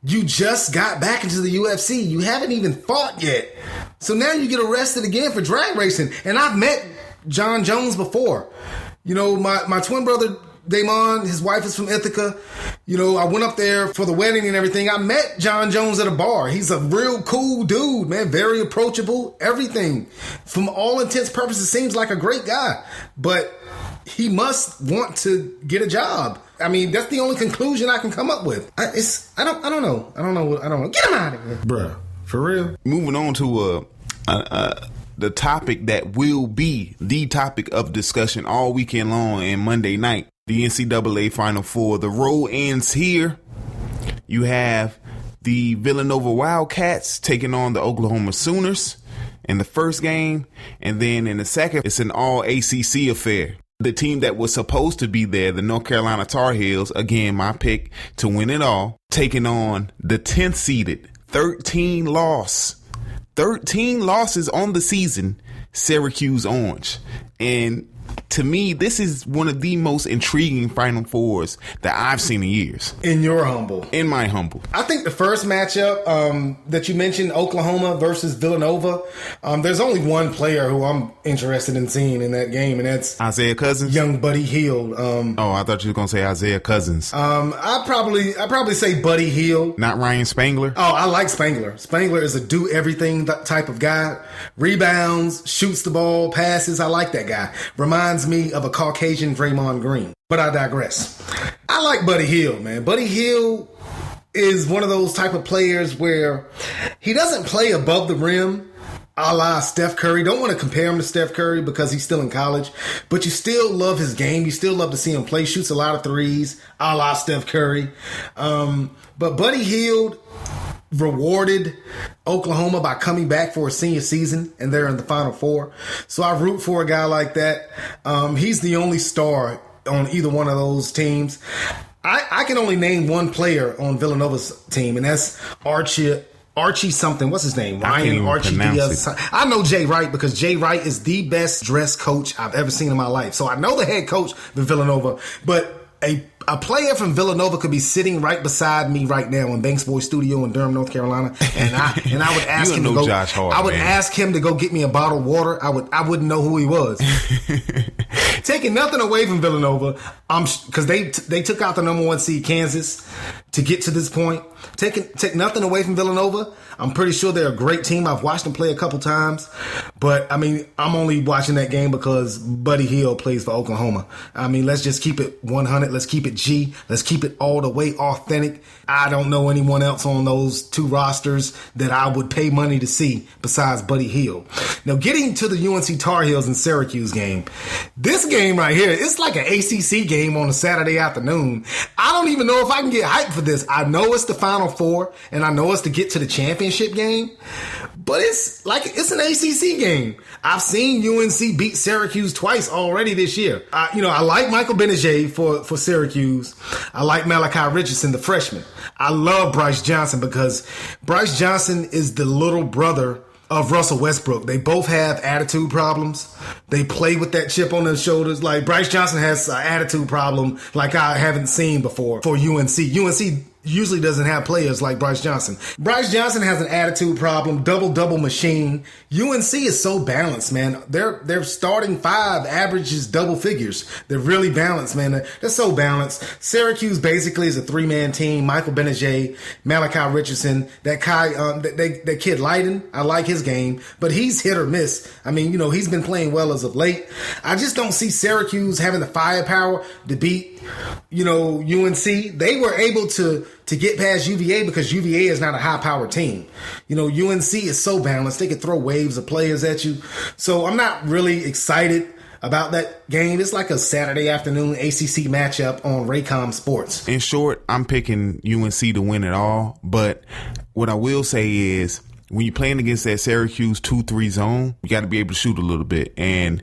You just got back into the UFC. You haven't even fought yet. So now you get arrested again for drag racing. And I've met John Jones before. You know, my twin brother, Daimeon, his wife is from Ithaca. You know, I went up there for the wedding and everything. I met John Jones at a bar. He's a real cool dude, man. Very approachable. Everything. From all intents and purposes, seems like a great guy. But he must want to get a job. I mean, that's the only conclusion I can come up with. I don't know. Get him out of here. Bruh, for real? Moving on to the topic that will be the topic of discussion all weekend long and Monday night. The NCAA Final Four. The road ends here. You have the Villanova Wildcats taking on the Oklahoma Sooners in the first game. And then in the second, it's an all ACC affair. The team that was supposed to be there, the North Carolina Tar Heels, again, my pick to win it all, taking on the 10th seeded, 13 losses on the season, Syracuse Orange. And to me, this is one of the most intriguing Final Fours that I've seen in years. In my humble. I think the first matchup that you mentioned, Oklahoma versus Villanova, there's only one player who I'm interested in seeing in that game, and that's Isaiah Cousins? Young Buddy Hield. I thought you were going to say Isaiah Cousins. I'd probably say Buddy Hield. Not Ryan Spangler? Oh, I like Spangler. Spangler is a do-everything type of guy. Rebounds, shoots the ball, passes. I like that guy. Reminds me of a Caucasian Draymond Green. But I digress. I like Buddy Hield, man. Buddy Hield is one of those type of players where he doesn't play above the rim a la Steph Curry. Don't want to compare him to Steph Curry because he's still in college, but you still love his game. You still love to see him play. Shoots a lot of threes a la Steph Curry. But Buddy Hield rewarded Oklahoma by coming back for a senior season, and they're in the Final Four. So I root for a guy like that. He's the only star on either one of those teams. I can only name one player on Villanova's team, and that's Archie something. What's his name? Ryan Archie Diaz. I know Jay Wright because Jay Wright is the best dressed coach I've ever seen in my life. So I know the head coach of Villanova, but a player from Villanova could be sitting right beside me right now in Banks Boy Studio in Durham, North Carolina, and I would ask him to go. Ask him to go get me a bottle of water. I wouldn't know who he was. Taking nothing away from Villanova, because they took out the number 1 seed Kansas to get to this point. Take nothing away from Villanova. I'm pretty sure they're a great team. I've watched them play a couple times, but I mean, I'm only watching that game because Buddy Hield plays for Oklahoma. I mean, let's just keep it 100. Let's keep it G. Let's keep it all the way authentic. I don't know anyone else on those two rosters that I would pay money to see besides Buddy Hield. Now, getting to the UNC Tar Heels and Syracuse game, this game right here, it's like an ACC game on a Saturday afternoon. I don't even know if I can get hyped for this. I know it's the Final Four, and I know it's to get to the championship game, but it's an ACC game. I've seen UNC beat Syracuse twice already this year. I like Michael Benajay for Syracuse. I like Malachi Richardson, the freshman. I love Bryce Johnson because Bryce Johnson is the little brother of Russell Westbrook. They both have attitude problems. They play with that chip on their shoulders. Like Bryce Johnson has an attitude problem like I haven't seen before for UNC. UNC usually doesn't have players like Bryce Johnson. Bryce Johnson has an attitude problem, double machine. UNC is so balanced, man. Their starting 5 averages double figures. They're really balanced, man. They're so balanced. Syracuse basically is a 3-man team. Michael Benajay, Malachi Richardson, that kid Leiden. I like his game, but he's hit or miss. I mean, he's been playing well as of late. I just don't see Syracuse having the firepower to beat, UNC. They were able to get past UVA because UVA is not a high-powered team. UNC is so balanced. They could throw waves of players at you. So I'm not really excited about that game. It's like a Saturday afternoon ACC matchup on Raycom Sports. In short, I'm picking UNC to win it all. But what I will say is when you're playing against that Syracuse 2-3 zone, you got to be able to shoot a little bit. And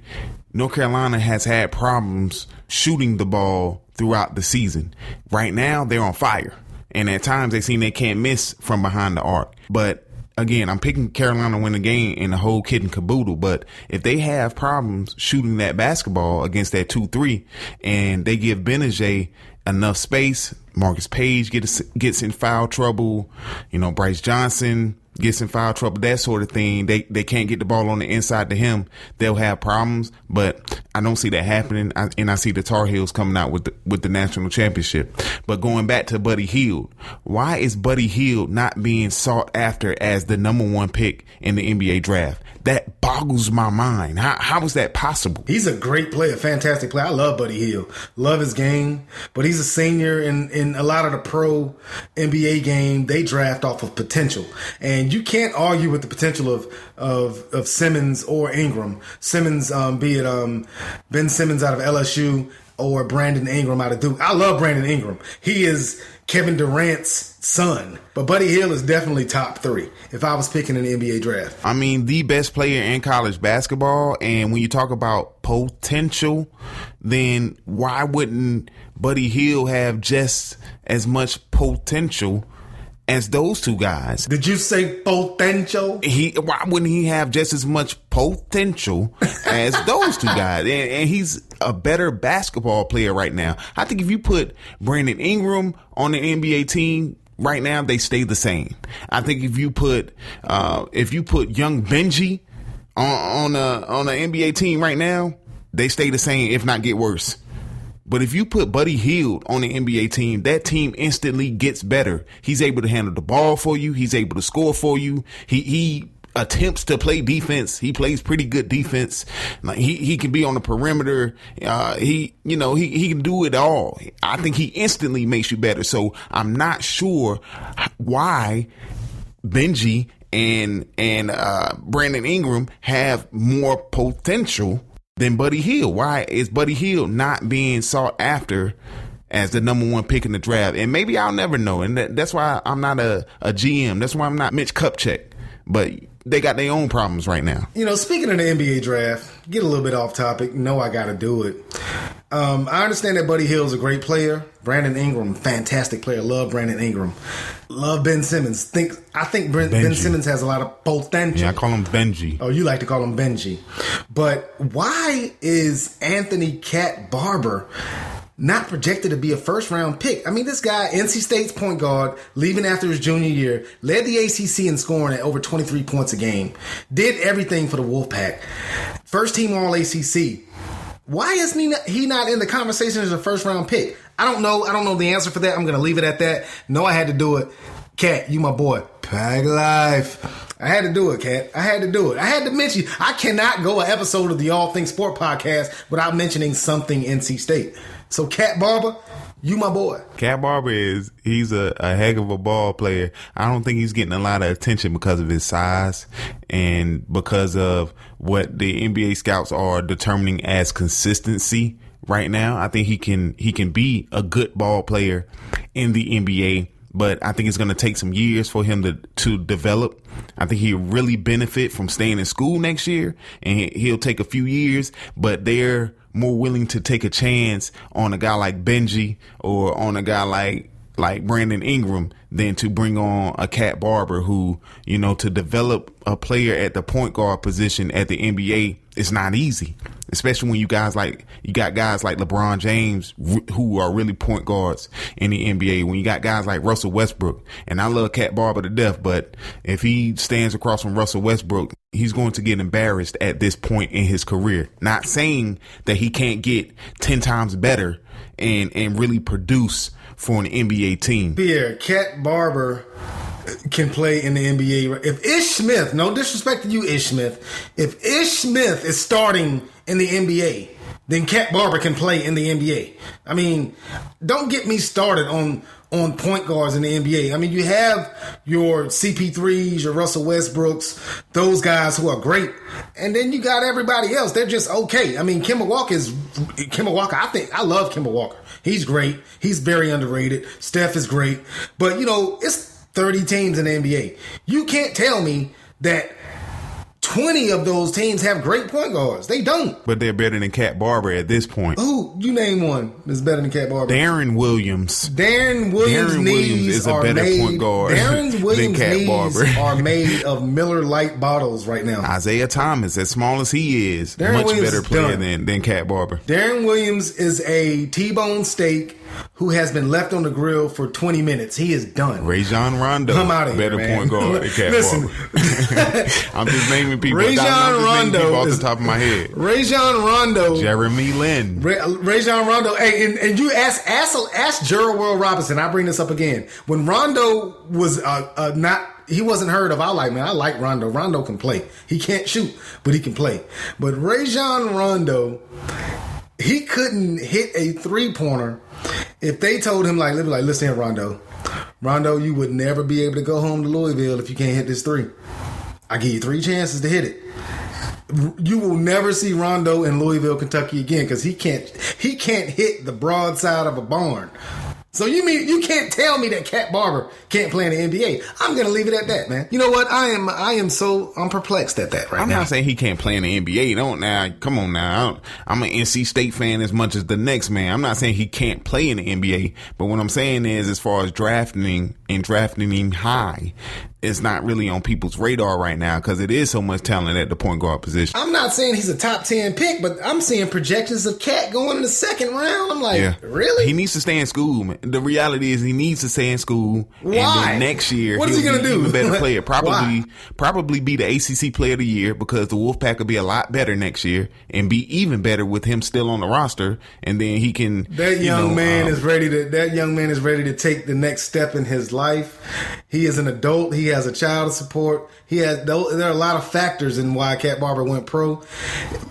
North Carolina has had problems shooting the ball throughout the season. Right now, they're on fire. And at times, they seem they can't miss from behind the arc. But again, I'm picking Carolina to win the game in the whole kit and caboodle. But if they have problems shooting that basketball against that 2-3 and they give Benajay enough space. Marcus Page gets in foul trouble. Bryce Johnson gets in foul trouble, that sort of thing. They can't get the ball on the inside to him. They'll have problems, but I don't see that happening. I see the Tar Heels coming out with the national championship. But going back to Buddy Hield, why is Buddy Hield not being sought after as the number 1 pick in the NBA draft? That boggles my mind. How is that possible? He's a great player, fantastic player. I love Buddy Hield. Love his game. But he's a senior in a lot of the pro NBA game. They draft off of potential. And you can't argue with the potential of Simmons or Ingram. Simmons, be it Ben Simmons out of LSU or Brandon Ingram out of Duke. I love Brandon Ingram. He is Kevin Durant's son. But Buddy Hield is definitely top 3 if I was picking in the NBA draft. I mean, the best player in college basketball. And when you talk about potential, then why wouldn't Buddy Hield have just as much potential as those two guys? Did you say potential? Why wouldn't he have just as much potential as those two guys? And he's a better basketball player right now. I think if you put Brandon Ingram on the NBA team right now, they stay the same. I think if you put young Benji on the NBA team right now, they stay the same, if not get worse. But if you put Buddy Hield on the NBA team, that team instantly gets better. He's able to handle the ball for you. He's able to score for you. He attempts to play defense. He plays pretty good defense. Like he can be on the perimeter. He can do it all. I think he instantly makes you better. So I'm not sure why Benji and Brandon Ingram have more potential than Buddy Hield. Why is Buddy Hield not being sought after as the number 1 pick in the draft? And maybe I'll never know. And that's why I'm not a GM. That's why I'm not Mitch Kupchak. But they got their own problems right now. Speaking of the NBA draft, get a little bit off topic. I got to do it. I understand that Buddy Hield's a great player. Brandon Ingram, fantastic player. Love Brandon Ingram. Love Ben Simmons. I think Ben Simmons has a lot of potential. Yeah, I call him Benji. Oh, you like to call him Benji. But why is Anthony Cat Barber not projected to be a first-round pick? I mean, this guy, NC State's point guard, leaving after his junior year, led the ACC in scoring at over 23 points a game, did everything for the Wolfpack, first-team All-ACC. Why is he not in the conversation as a first-round pick? I don't know the answer for that. I'm going to leave it at that. No, I had to do it. Cat, you my boy. Pack life. I had to do it, Cat. I had to do it. I had to mention, I cannot go an episode of the All Things Sport podcast without mentioning something NC State. So, Cat Barber, you my boy. Cat Barber he's a heck of a ball player. I don't think he's getting a lot of attention because of his size and because of what the NBA scouts are determining as consistency right now. I think he can be a good ball player in the NBA, but I think it's going to take some years for him to develop. I think he'll really benefit from staying in school next year, and he'll take a few years, but they're more willing to take a chance on a guy like Benji or on a guy like Brandon Ingram than to bring on a Cat Barber who, to develop a player at the point guard position at the NBA is not easy, especially when you got guys like LeBron James who are really point guards in the NBA. When you got guys like Russell Westbrook, and I love Cat Barber to death, but if he stands across from Russell Westbrook, he's going to get embarrassed at this point in his career. Not saying that he can't get 10 times better and really produce for an NBA team. Pierre, Cat Barber can play in the NBA. If Ish Smith, no disrespect to you, Ish Smith, if Ish Smith is starting in the NBA, then Cat Barber can play in the NBA. I mean, don't get me started on point guards in the NBA. I mean, you have your CP3s, your Russell Westbrooks, those guys who are great. And then you got everybody else. They're just okay. I mean, Kemba Walker, I love Kemba Walker. He's great. He's very underrated. Steph is great. But, it's 30 teams in the NBA. You can't tell me that 20 of those teams have great point guards. They don't. But they're better than Cat Barber at this point. Who? You name one that's better than Cat Barber. Darren Williams. Darren Williams is a better point guard than Cat Barber. Are made of Miller Lite bottles right now. Isaiah Thomas, as small as he is, Darren much Williams better player than Cat Barber. Darren Williams is a T-bone steak who has been left on the grill for 20 minutes. He is done. Rajon Rondo, I'm out of here, better man. point guard than Cat Barber. I'm just naming people. Rajon Rondo off the top of my head. Rajon Rondo. Jeremy Lin. Rajon Rondo. Hey, and you ask Gerald World Robinson. I bring this up again. When Rondo was he wasn't heard of. I like Rondo. Rondo can play. He can't shoot, but he can play. But Rajon Rondo, he couldn't hit a 3-pointer if they told him, like, listen here, Rondo, you would never be able to go home to Louisville if you can't hit this 3. I give you 3 chances to hit it. You will never see Rondo in Louisville, Kentucky again because he can't hit the broadside of a barn. So you mean you can't tell me that Cat Barber can't play in the NBA? I'm gonna leave it at that, man. You know what? I'm perplexed at that right now. I'm not saying he can't play in the NBA. Come on now. I'm an NC State fan as much as the next man. I'm not saying he can't play in the NBA, but what I'm saying is, as far as drafting him high, it's not really on people's radar right now because it is so much talent at the point guard position. I'm not saying he's a top 10 pick, but I'm seeing projections of Cat going in the second round. I'm like, Really? He needs to stay in school, man. The reality is he needs to stay in school. Why? And then next year, what is he going to do? Even better player. Probably be the ACC player of the year because the Wolfpack will be a lot better next year and be even better with him still on the roster. And then he can. That young man is ready to take the next step in his life. He is an adult. He has a child to support. There are a lot of factors in why Cat Barber went pro.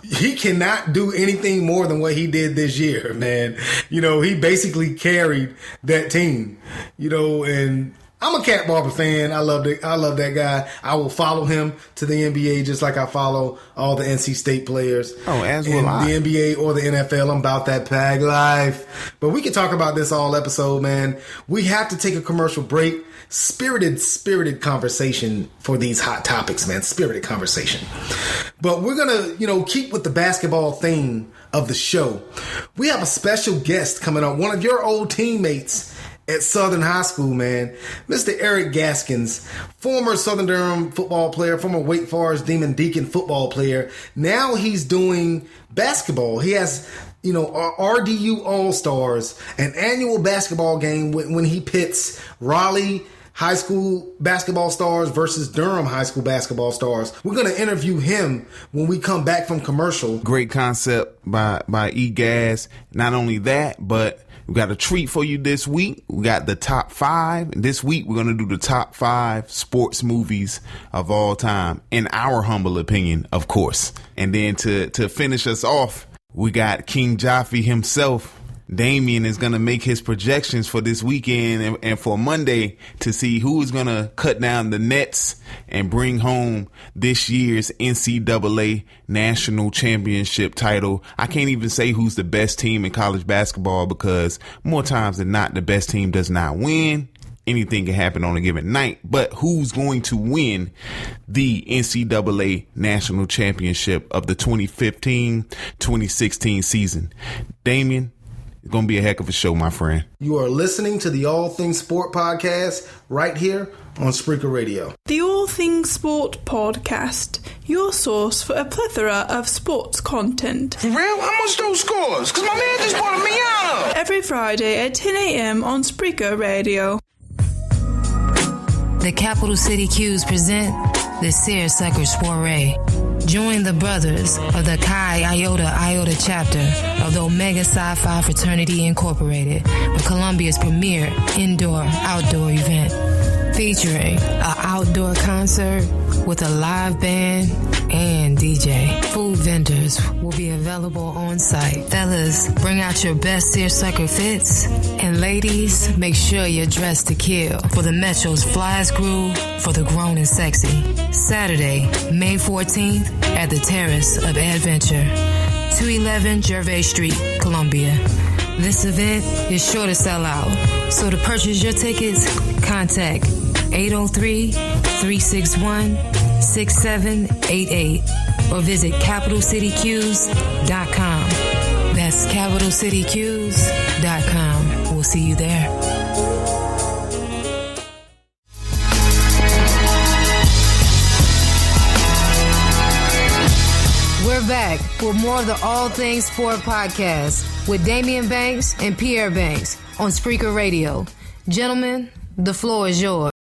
He cannot do anything more than what he did this year, man. He basically carried that team. And I'm a Cat Barber fan. I love that guy. I will follow him to the NBA just like I follow all the NC State players. Oh, as will I. The NBA or the NFL. I'm about that Pag life. But we can talk about this all episode, man. We have to take a commercial break. Spirited conversation for these hot topics, man. Spirited conversation. But we're going to, keep with the basketball theme of the show. We have a special guest coming up. One of your old teammates at Southern High School, man. Mr. Eric Gaskins, former Southern Durham football player, former Wake Forest Demon Deacon football player. Now he's doing basketball. He has RDU All-Stars, an annual basketball game when he pits Raleigh High School Basketball Stars versus Durham High School Basketball Stars. We're going to interview him when we come back from commercial. Great concept by E-Gas. Not only that, but we got a treat for you this week. We got the top 5. This week, we're going to do the top 5 sports movies of all time, in our humble opinion, of course. And then to finish us off, we got King Jaffe himself. Daimeon is going to make his projections for this weekend and for Monday to see who is going to cut down the nets and bring home this year's NCAA National Championship title. I can't even say who's the best team in college basketball because more times than not, the best team does not win. Anything can happen on a given night, but who's going to win the NCAA National Championship of the 2015-2016 season? Daimeon, it's going to be a heck of a show, my friend. You are listening to the All Things Sport podcast right here on Spreaker Radio. The All Things Sport podcast, your source for a plethora of sports content. For real? How much those scores? Because my man just bought a Miata. Every Friday at 10 a.m. on Spreaker Radio. The Capital City Qs present the Seersucker Soiree. Join the brothers of the Chi Iota chapter of the Omega Psi Phi Fraternity Incorporated for Columbia's premier indoor-outdoor event. Featuring an outdoor concert with a live band and DJ. Food vendors will be available on site. Fellas, bring out your best seersucker fits. And ladies, make sure you're dressed to kill for the Metro's Flyest Groove for the grown and sexy. Saturday, May 14th at the Terrace of Adventure, 211 Gervais Street, Columbia. This event is sure to sell out. So to purchase your tickets, contact 803-361 888-888 or visit CapitalCityQs.com. That's CapitalCityQs.com. We'll see you there. We're back with more of the All Things Sport podcast with Daimeon Banks and Pierre Banks on Spreaker Radio. Gentlemen, the floor is yours.